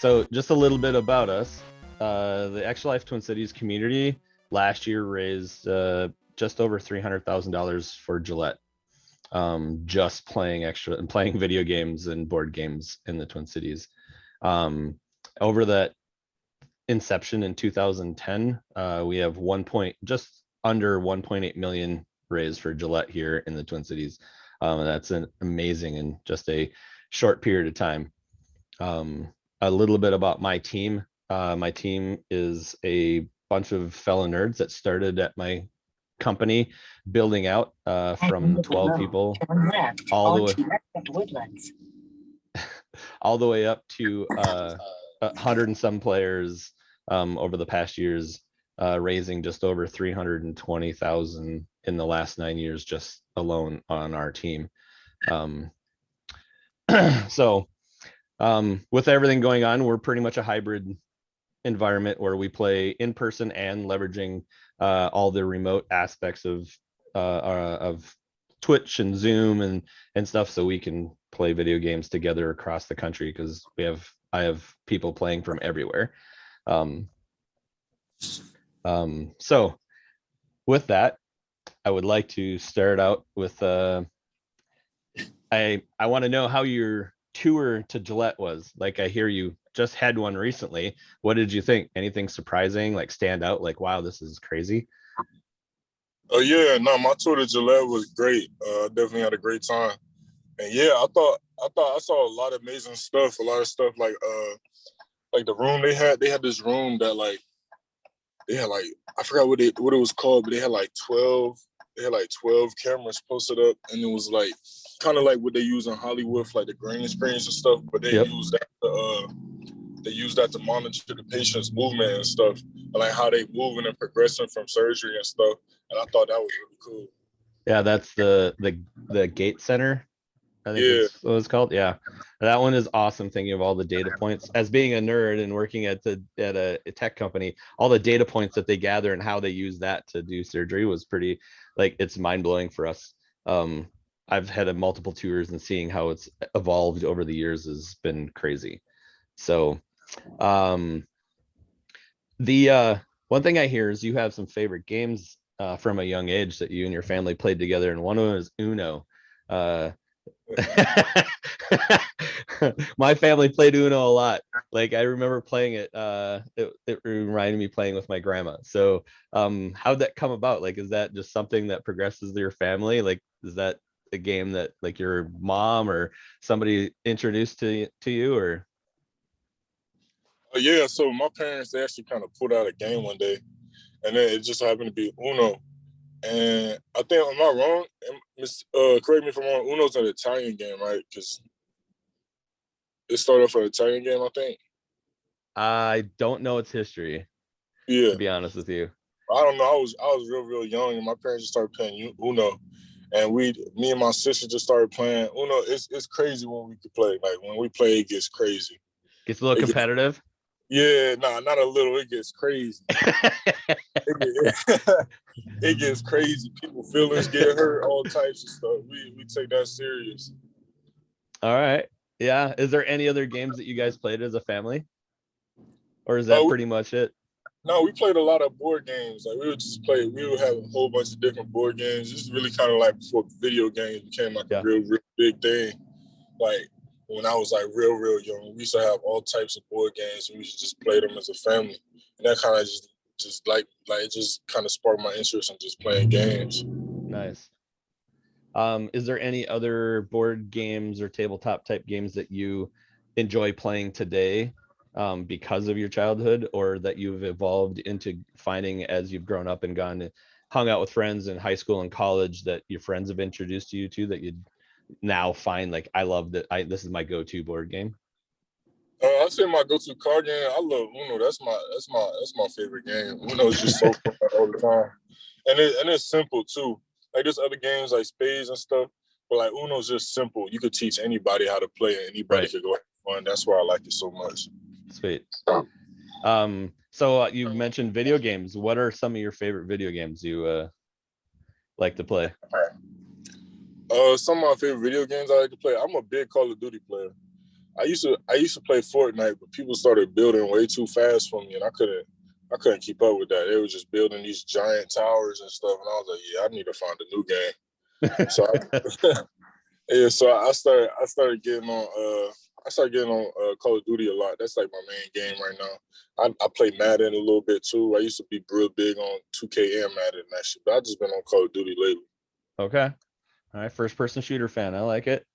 So just a little bit about us. The Extra Life Twin Cities community last year raised just over $300,000 for Gillette, just playing video games and board games in the Twin Cities. Over that inception in 2010, we have just under 1.8 million raised for Gillette here in the Twin Cities. That's an amazing in just a short period of time. A little bit about my team. My team is a bunch of fellow nerds that started at my company, building out from 12 people all the way up to 100 and some players over the past years, raising just over 320,000 in the last 9 years just alone on our team. So with everything going on, we're pretty much a hybrid environment where we play in person and leveraging all the remote aspects of Twitch and Zoom and stuff, so we can play video games together across the country, because I have people playing from everywhere. So with that, I would like to start out with I want to know how your tour to Gillette was. Like, I hear you just had one recently. What did you think? Anything surprising, like stand out, like, wow, this is crazy? Oh yeah, no, my tour to Gillette was great. Definitely had a great time. And yeah, I thought I saw a lot of amazing stuff, a lot of stuff like the room they had this room that they had I forgot what it was called, but they had 12 cameras posted up, and it was kind of like what they use in Hollywood for the green screens and stuff, but they use that to monitor the patient's movement and stuff, and how they moving and progressing from surgery and stuff. And I thought that was really cool. Yeah, that's the Gate Center, I think is what it's called. Yeah, that one is awesome. Thinking of all the data points, as being a nerd and working at a tech company, all the data points that they gather and how they use that to do surgery was pretty, it's mind blowing for us. I've had multiple tours, and seeing how it's evolved over the years has been crazy. So the one thing I hear is you have some favorite games from a young age that you and your family played together, and one of them is Uno. My family played Uno a lot. I remember playing it. It reminded me playing with my grandma. So how'd that come about? Is that just something that progresses your family? Is that a game that your mom or somebody introduced to you, or? Yeah, so my parents, they actually kind of put out a game one day, and then it just happened to be Uno. And I think, am I wrong? Correct me if I'm wrong, Uno's an Italian game, right? Because it started off an Italian game, I think. I don't know its history, to be honest with you. I don't know. I was real young, and my parents just started playing Uno. And me and my sister just started playing Uno. It's crazy when we could play. When we play, it gets crazy. Gets a little competitive? Not a little. It gets crazy. It gets crazy. People feelings get hurt, all types of stuff. We take that serious. All right. Yeah. Is there any other games that you guys played as a family? Or is that pretty much it? No, we played a lot of board games. We would have a whole bunch of different board games. This is really kind of before video games became a real big thing. When I was real young, we used to have all types of board games, and we used to just play them as a family. And that kind of it just kind of sparked my interest in just playing games. Nice. Is there any other board games or tabletop type games that you enjoy playing today because of your childhood, or that you've evolved into finding as you've grown up and hung out with friends in high school and college, that your friends have introduced you to, that you'd now find I love that, this is my go-to board game? I'd say my go-to card game, I love Uno. That's my favorite game. Uno is just so fun all the time, and it's simple too. There's other games like spades and stuff, but Uno's just simple. You could teach anybody how to play it. Anybody could go have fun. That's why I like it so much. Sweet. So you mentioned video games. What are some of your favorite video games you like to play? Some of my favorite video games I like to play. I'm a big Call of Duty player. I used to play Fortnite, but people started building way too fast for me, and I couldn't keep up with that. They were just building these giant towers and stuff, and I was like, yeah, I need to find a new game. So yeah, so I started getting on Call of Duty a lot. That's like my main game right now. I play Madden a little bit too. I used to be real big on 2K and Madden and that shit, but I just been on Call of Duty lately. Okay. All right. First person shooter fan. I like it.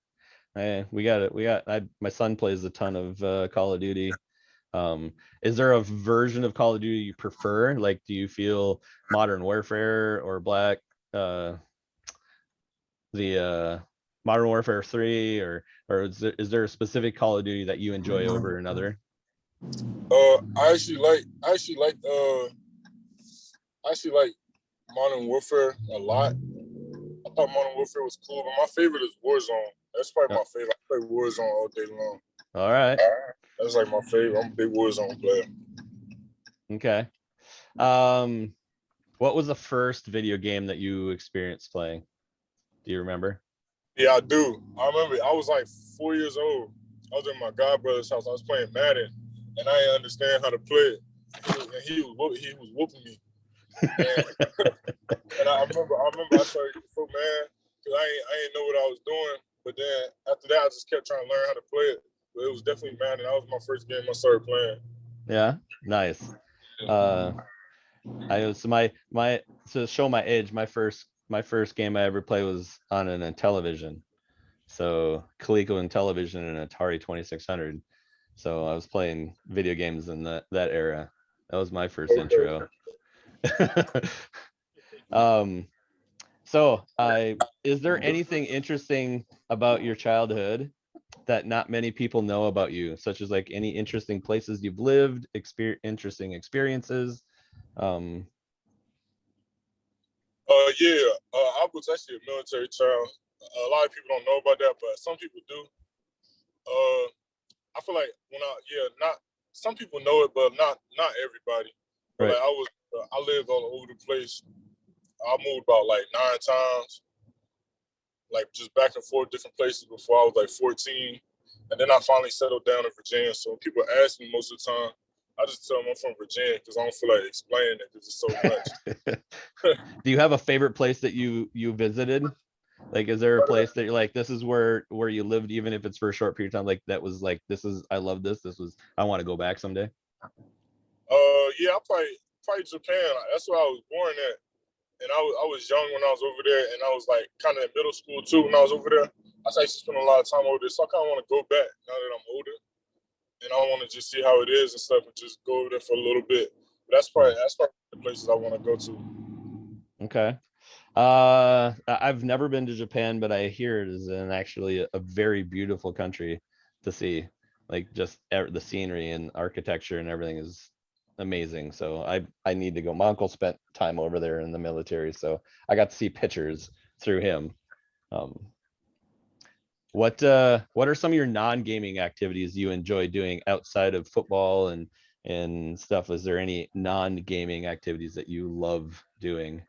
We got it. My son plays a ton of Call of Duty. Is there a version of Call of Duty you prefer? Like, do you feel Modern Warfare or the Modern Warfare 3, or is there a specific Call of Duty that you enjoy over another? I actually like Modern Warfare a lot. I thought Modern Warfare was cool, but my favorite is Warzone. That's probably my favorite. I play Warzone all day long. All right. That's like my favorite. I'm a big Warzone player. Okay. What was the first video game that you experienced playing? Do you remember? Yeah, I do. I remember I was like 4 years old. I was in my godbrother's house. I was playing Madden, and I didn't understand how to play it. And he was whooping me. And I remember I started getting so mad because I ain't know what I was doing. But then after that, I just kept trying to learn how to play it. But it was definitely Madden. That was my first game I started playing. Yeah, nice. I was my to show my age, my first game I ever played was on an Intellivision. So Coleco Intellivision and Atari 2600. So I was playing video games in that era. That was my first intro. So is there anything interesting about your childhood that not many people know about you, such as like any interesting places you've lived, interesting experiences? Yeah, I was actually a military child. A lot of people don't know about that, but some people do. I feel like not some people know it, but not everybody. But Right. like I lived all over the place. I moved about like 9 times, like just back and forth different places before I was like 14. And then I finally settled down in Virginia. So when people ask me most of the time, I just tell them I'm from Virginia because I don't feel like explaining it because it's so much. Do you have a favorite place that you visited? Like, is there a place that you're like, this is where you lived, even if it's for a short period of time? Like, that was like, I love this. I want to go back someday. Yeah, I probably Japan. That's where I was born at. And I was young when I was over there, and I was like kind of in middle school too when I was over there. I actually spent a lot of time over there, so I kind of want to go back now that I'm older, and I want to just see how it is and stuff, and just go over there for a little bit. But that's probably the places I want to go to. Okay. I've never been to Japan, but I hear it is actually a very beautiful country to see. Like, just the scenery and architecture and everything is amazing. So I need to go. My uncle spent time over there in the military, so I got to see pictures through him. What are some of your non-gaming activities you enjoy doing outside of football and stuff? Is there any non-gaming activities that you love doing?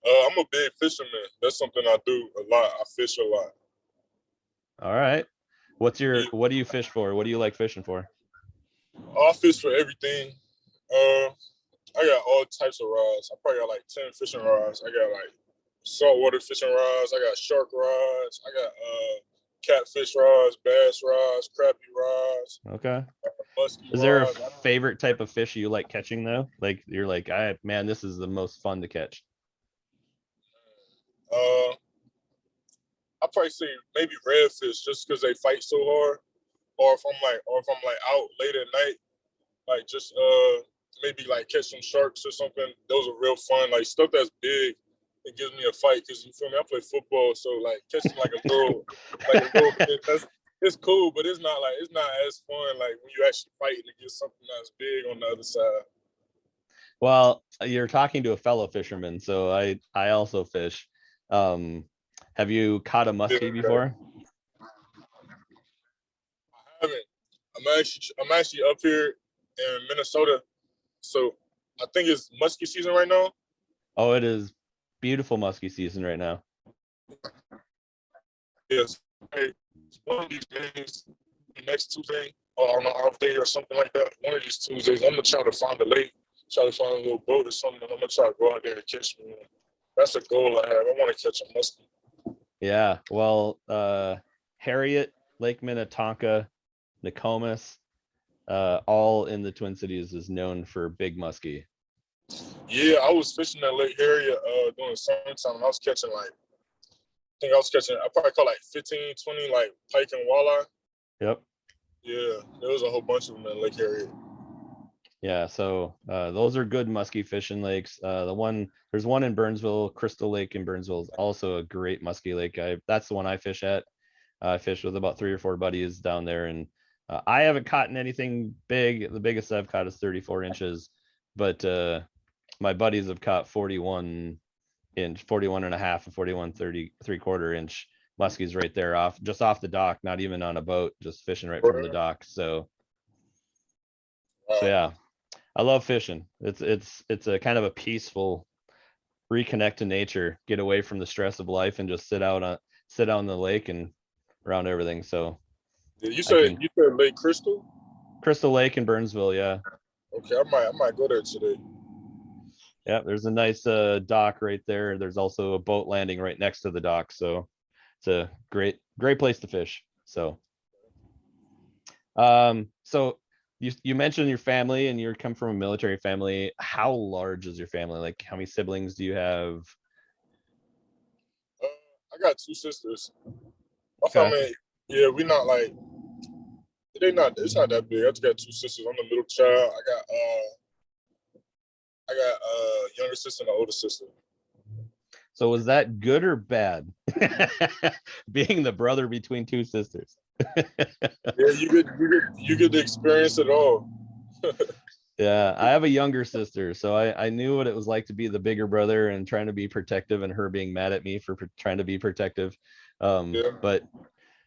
I'm a big fisherman. That's something I do a lot. I fish a lot. All right. What do you fish for? What do you like fishing for? I fish for everything. I got all types of rods. I probably got like 10 fishing rods. I got like saltwater fishing rods. I got shark rods. I got catfish rods, bass rods, crappie rods, Okay. musky Is there a rods. favorite type of fish you like catching though? Like, you're like, man, this is the most fun to catch. I probably say maybe redfish just because they fight so hard. Or if I'm like out late at night, like just maybe like catch some sharks or something. Those are real fun. Like stuff that's big, it gives me a fight because you feel me. I play football, so like catching like a little fish, it's cool, but it's not as fun like when you actually fighting to get something that's big on the other side. Well, you're talking to a fellow fisherman, so I also fish. Have you caught a muskie before? I haven't. I'm actually up here in Minnesota, so I think it's muskie season right now. Oh, it is beautiful muskie season right now. Yes. Hey, one of these days next Tuesday or on an off day or something like that. One of these Tuesdays, I'm gonna try to find a lake, try to find a little boat or something, and I'm gonna try to go out there and catch one. That's a goal I have. I want to catch a muskie. Yeah. Well, Harriet, Lake Minnetonka, Nokomis, all in the Twin Cities is known for big muskie. Yeah, I was fishing at Lake Harriet during the summertime. I was catching I probably caught like 15, 20 like pike and walleye. Yep. Yeah, there was a whole bunch of them in Lake Harriet. Yeah, so those are good muskie fishing lakes. There's one in Burnsville, Crystal Lake in Burnsville is also a great muskie lake. That's the one I fish at. I fish with about 3 or 4 buddies down there, and I haven't caught anything big. The biggest I've caught is 34 inches, but my buddies have caught 41 and a half, and 41 3/4 inch muskies right there off the dock, not even on a boat, just fishing right from the dock. So yeah, I love fishing. It's a kind of a peaceful reconnect to nature, get away from the stress of life, and just sit out on the lake and around everything. So you said Lake Crystal Lake in Burnsville. Yeah. Okay, I might go there today. Yeah, there's a nice dock right there. There's also a boat landing right next to the dock, so it's a great place to fish. So so you mentioned your family, and you come from a military family. How large is your family? Like, how many siblings do you have? I got 2 sisters. My Okay. family, yeah, we not like it's not that big. I just got 2 sisters. I'm the middle child. I got a younger sister and an older sister. So was that good or bad? Being the brother between 2 sisters. Yeah, you get to experience it all. Yeah, I have a younger sister, so I knew what it was like to be the bigger brother and trying to be protective, and her being mad at me for trying to be protective. Yeah. But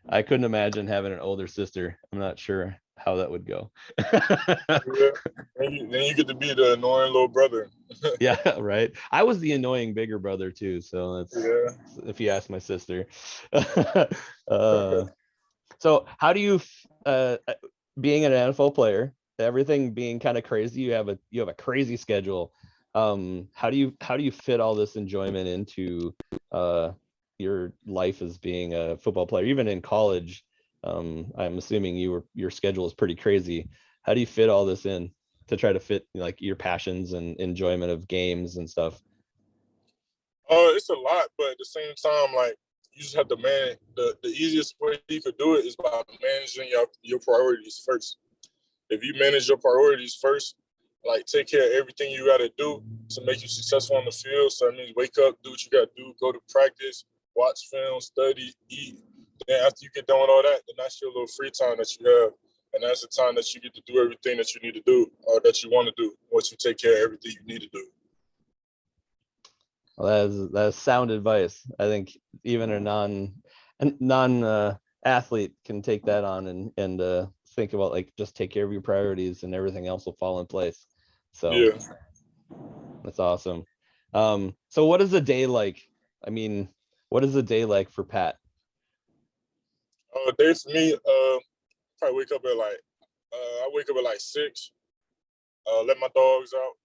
I couldn't imagine having an older sister. I'm not sure how that would go. Yeah. Then you get to be the annoying little brother. Yeah, right. I was the annoying bigger brother too, so that's if you ask my sister. So how do you being an NFL player, everything being kind of crazy, you have a crazy schedule. How do you fit all this enjoyment into your life as being a football player? Even in college, I'm assuming your schedule is pretty crazy. How do you fit all this in to try to fit like your passions and enjoyment of games and stuff? It's a lot, but at the same time, like you just have to manage. The easiest way you could do it is by managing your priorities first. If you manage your priorities first, like take care of everything you got to do to make you successful on the field. So that means wake up, do what you got to do, go to practice, watch film, study, eat. Then after you get done with all that, then that's your little free time that you have. And that's the time that you get to do everything that you need to do or that you want to do once you take care of everything you need to do. Well, that's sound advice. I think even a non athlete can take that on and think about, like, just take care of your priorities and everything else will fall in place. So yeah, that's awesome. So what is a day like? I mean, what is a day like for Pat? day for me, probably wake up at like I wake up at like 6. Let my dogs out.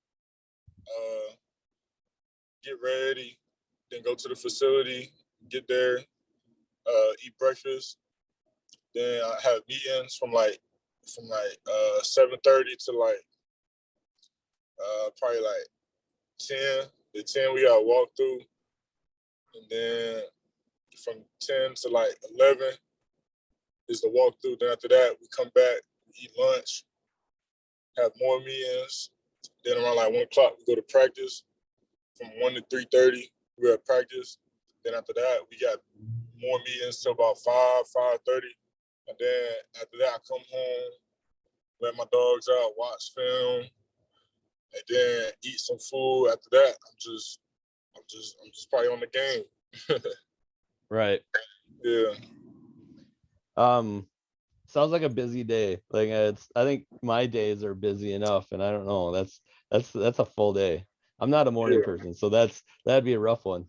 Get ready, then go to the facility, get there, eat breakfast. Then I have meetings from 7:30 to like probably like 10. At 10 we got to walk through, and then from 10 to like 11 is the walkthrough. Then after that we come back, we eat lunch, have more meetings. Then around like 1 o'clock we go to practice. From 1 to 3:30 we're at practice. Then after that we got more meetings till about 5:30. And then after that, I come home, let my dogs out, watch film, and then eat some food. After that, I'm just probably on the game. Right. Yeah. Sounds like a busy day. Like, I think my days are busy enough, and I don't know. That's a full day. I'm not a morning person, so that'd be a rough one.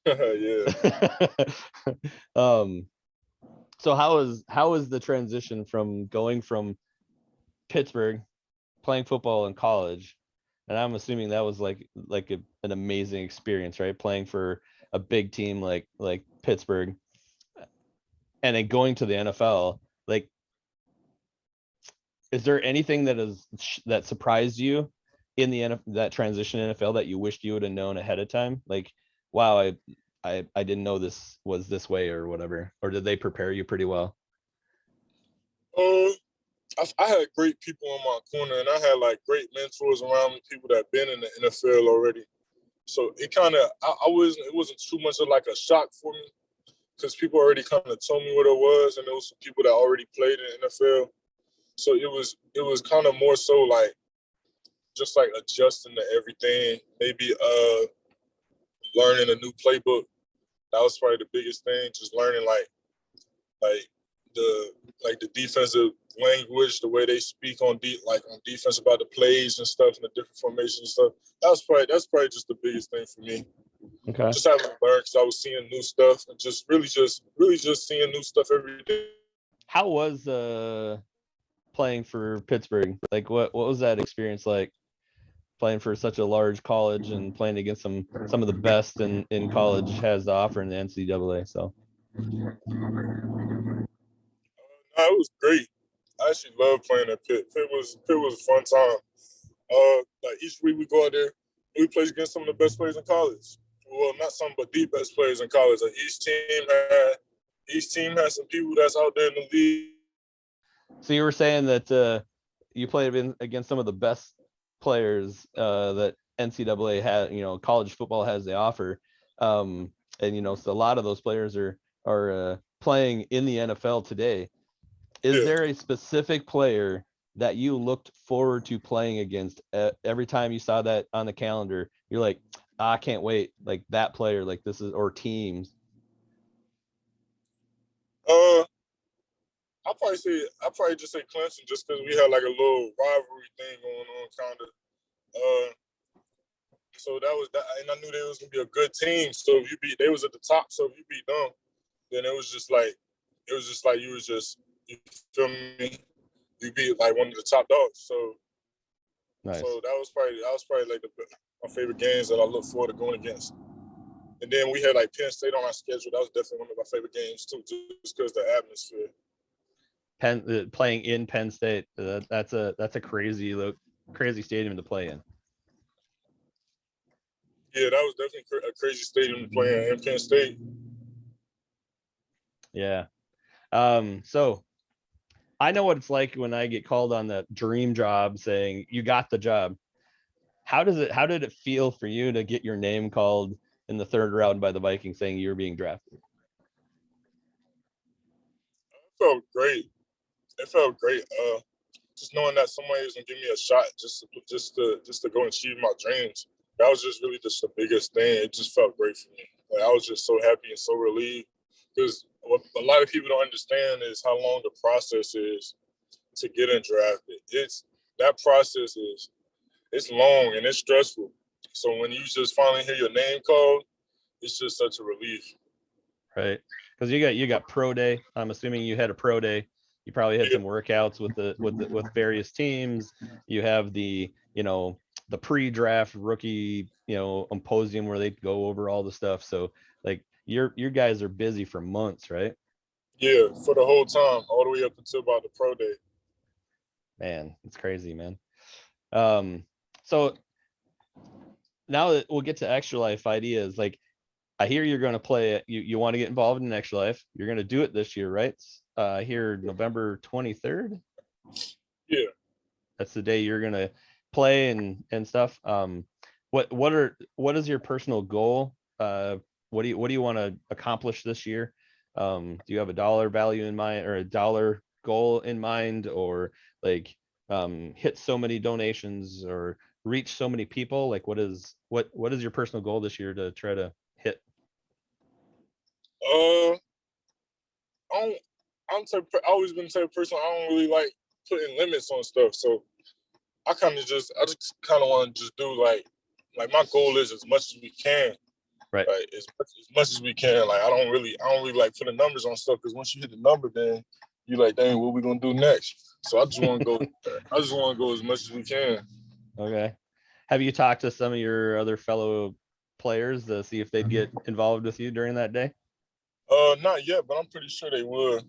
Yeah. So how is the transition from going from Pittsburgh, playing football in college, and I'm assuming that was like an amazing experience, right? Playing for a big team like Pittsburgh, and then going to the NFL. Like, is there anything that surprised you in that transition NFL that you wished you would have known ahead of time? Like, wow, I didn't know this was this way or whatever. Or did they prepare you pretty well? Uh, I had great people in my corner, and I had like great mentors around me, people that been in the NFL already. So it kind of, it wasn't too much of like a shock for me because people already kind of told me what it was, and there was some people that already played in the NFL. So it was kind of more so like just like adjusting to everything. Maybe learning a new playbook. That was probably the biggest thing. Just learning like the defensive language, the way they speak on defense about the plays and stuff and the different formations and stuff. That's probably just the biggest thing for me. Okay. Just having to learn because I was seeing new stuff and just really just seeing new stuff every day. How was playing for Pittsburgh? Like, what was that experience like? Playing for such a large college and playing against some of the best in college has to offer in the NCAA. So It was great. I actually loved playing at Pitt. Pitt was a fun time. Like each week we go out there, we play against some of the best players in college. Well, not some, but the best players in college. Like each team has some people that's out there in the league. So you were saying that you played against some of the best players that NCAA had, college football has to offer, and so a lot of those players are playing in the NFL today. Is there a specific player that you looked forward to playing against every time you saw that on the calendar? You're like, I can't wait, like that player, like this is, or teams. I'll probably just say Clemson just because we had like a little rivalry thing going on, kind of. So that was that, and I knew they was gonna be a good team. So if they was at the top. So if you beat them, then it was just like you feel me? You beat like one of the top dogs. So Nice. So that was probably like my favorite games that I look forward to going against. And then we had like Penn State on our schedule. That was definitely one of my favorite games too, just because the atmosphere. Playing in Penn State, that's a crazy stadium to play in. Yeah, that was definitely a crazy stadium to play in Penn State. Yeah. So I know what it's like when I get called on that dream job saying you got the job. How did it feel for you to get your name called in the third round by the Vikings saying you were being drafted? It felt great. Just knowing that somebody was gonna give me a shot just to go and achieve my dreams. That was just really just the biggest thing. It just felt great for me. Like, I was just so happy and so relieved because what a lot of people don't understand is how long the process is to get drafted. That process it's long and it's stressful. So when you just finally hear your name called, it's just such a relief. Right, because you got pro day. I'm assuming you had a pro day. You probably had some workouts with various teams. You have the the pre-draft rookie symposium where they go over all the stuff. So like your guys are busy for months, right? Yeah, for the whole time, all the way up until about the pro day. Man, it's crazy, man. So now that we'll get to extra life ideas, like I hear you're going to play it. You want to get involved in extra life. You're going to do it this year, right? Here, November 23rd. Yeah. That's the day you're going to play and stuff. What is your personal goal? What do you want to accomplish this year? Do you have a dollar value in mind or a dollar goal in mind, or like hit so many donations or reach so many people? Like what is your personal goal this year to try to hit? I've always been the type of person I don't really like putting limits on stuff. So I just kind of want to just do like my goal is as much as we can. Right. like as much as we can. Like I don't really like put the numbers on stuff because once you hit the number, then you like, dang, what we gonna do next? So I just want to go. I just want to go as much as we can. Okay. Have you talked to some of your other fellow players to see if they'd get involved with you during that day? Not yet, but I'm pretty sure they would.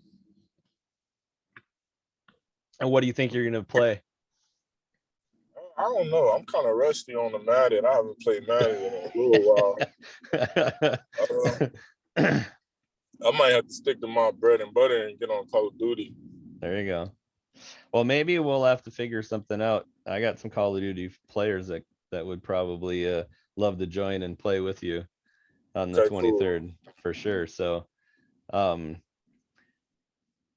And what do you think you're gonna play? I don't know. I'm kind of rusty on the Madden. I haven't played Madden in a little while. I might have to stick to my bread and butter and get on Call of Duty. There you go. Well, maybe we'll have to figure something out. I got some Call of Duty players that would probably love to join and play with you on the 23rd for sure. So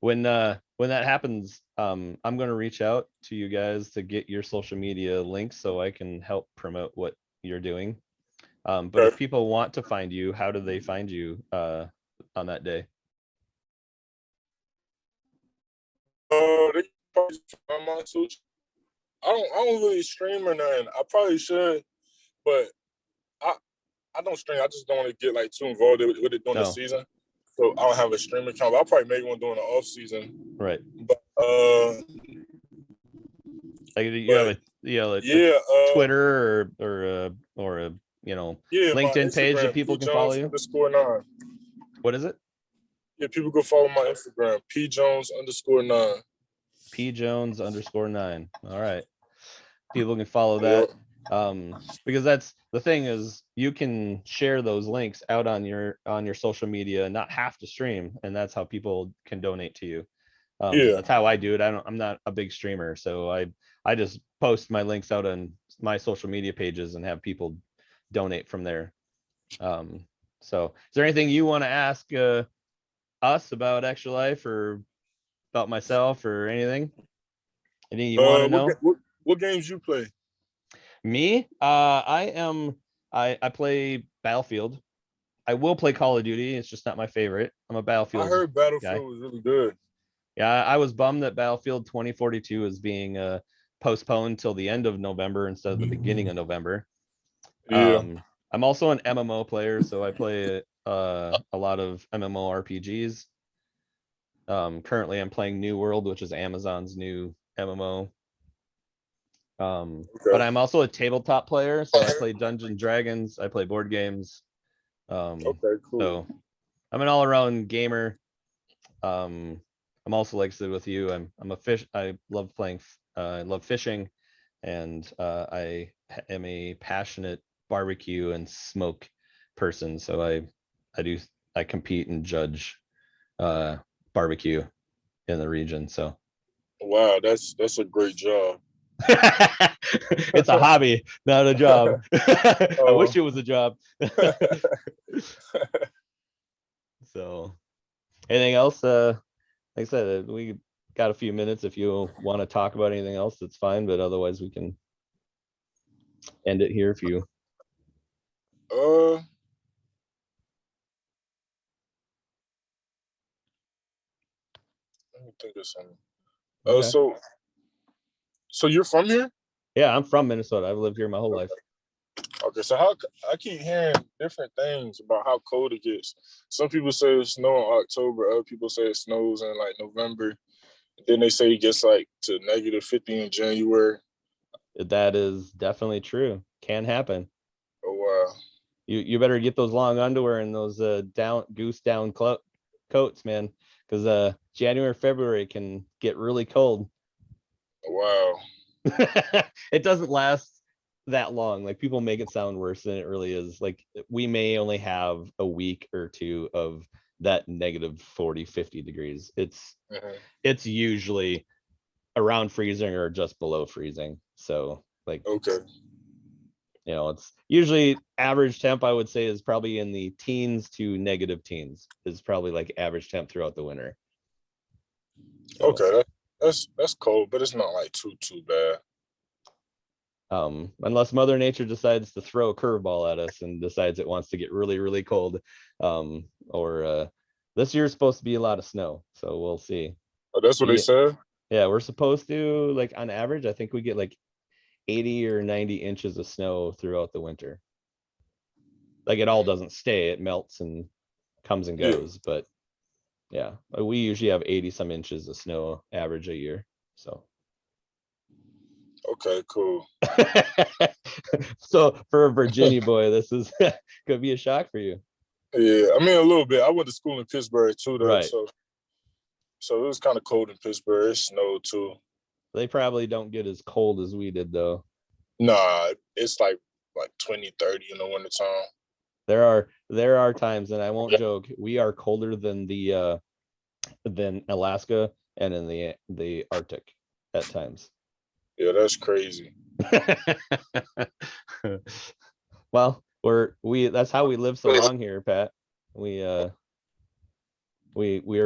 when that happens, I'm going to reach out to you guys to get your social media links so I can help promote what you're doing. But if people want to find you, how do they find you on that day? They probably find my social. I don't really stream or nothing. I probably should, but I don't stream. I just don't want to get like too involved with it during the season. So I don't have a stream account. But I'll probably make one during the off season. Right. But like you have a Twitter or a LinkedIn page that people can follow you. _9. What is it? Yeah, people go follow my Instagram, pjones_9. pjones_9. All right. People can follow that. Because that's the thing is you can share those links out on your social media and not have to stream, and that's how people can donate to you. That's how I do it. I'm not a big streamer, so I just post my links out on my social media pages and have people donate from there. So is there anything you want to ask us about Extra Life or about myself or anything you want to know? What games you play? Me, I play Battlefield. I will play Call of Duty. It's just not my favorite. I'm a Battlefield. I heard Battlefield guy. Was really good. Yeah, I was bummed that Battlefield 2042 is being postponed till the end of November instead of the beginning of November. Yeah. I'm also an MMO player, so I play a lot of MMORPGs. Currently, I'm playing New World, which is Amazon's new MMO. But I'm also a tabletop player, so I play Dungeons and Dragons. I play board games. Okay, cool. So I'm an all-around gamer. I'm also, like I said with you, I'm a fish. I love playing. I love fishing, and I am a passionate barbecue and smoke person. So I compete and judge barbecue in the region. So wow, that's a great job. It's a hobby, not a job. I wish it was a job. So anything else? Like I said, we got a few minutes. If you want to talk about anything else, that's fine, but otherwise we can end it here if you let me think of something. Okay. So you're from here? Yeah, I'm from Minnesota. I've lived here my whole life. Okay, so I keep hearing different things about how cold it gets. Some people say it snows in October. Other people say it snows in like November. Then they say it gets like to -50 in January. That is definitely true. Can happen. Oh wow. You better get those long underwear and those goose down coats, man, because January, February can get really cold. Wow. It doesn't last that long. Like people make it sound worse than it really is. Like we may only have a week or two of that -40, 50 degrees. It's usually around freezing or just below freezing. So like, okay. It's usually average temp, I would say, is probably in the teens to negative teens is probably like average temp throughout the winter. So, okay. That's cold, but it's not like too bad. Unless Mother Nature decides to throw a curveball at us and decides it wants to get really, really cold. Or this year's supposed to be a lot of snow, so we'll see. Oh, that's what they said? Yeah, we're supposed to, like, on average, I think we get like 80 or 90 inches of snow throughout the winter. like it all doesn't stay, it melts and comes and Yeah. goes. But yeah, we usually have 80 some inches of snow average a year. So Okay, cool. so for a Virginia boy, this is could be a shock for you. Yeah, I mean a little bit. I went to school in Pittsburgh too, though. Right. So it was kind of cold in Pittsburgh. It snowed too. They probably don't get as cold as we did though. Nah, it's like 20, 30 in the wintertime. There are times, and I won't joke, we are colder than Alaska and in the Arctic at times. Yeah, that's crazy. Well, that's how we live so long here, Pat. We are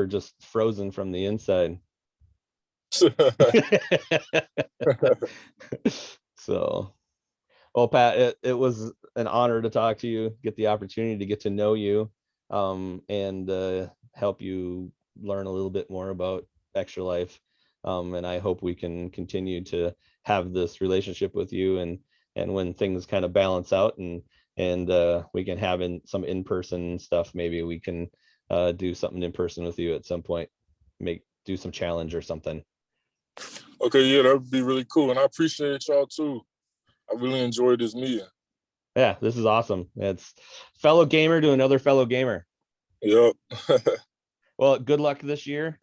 just frozen from the inside. So, well, Pat, it was an honor to talk to you, get the opportunity to get to know you, and help you learn a little bit more about Extra Life. And I hope we can continue to have this relationship with you, and when things kind of balance out and we can have some in-person stuff, maybe we can do something in person with you at some point, do some challenge or something. Okay, yeah, that would be really cool. And I appreciate y'all too. I really enjoyed this meeting. Yeah, this is awesome. It's fellow gamer to another fellow gamer. Yep. Well, good luck this year.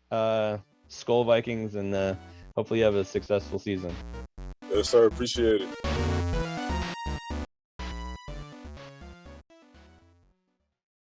Skull Vikings, and hopefully you have a successful season. Yes, sir. Appreciate it.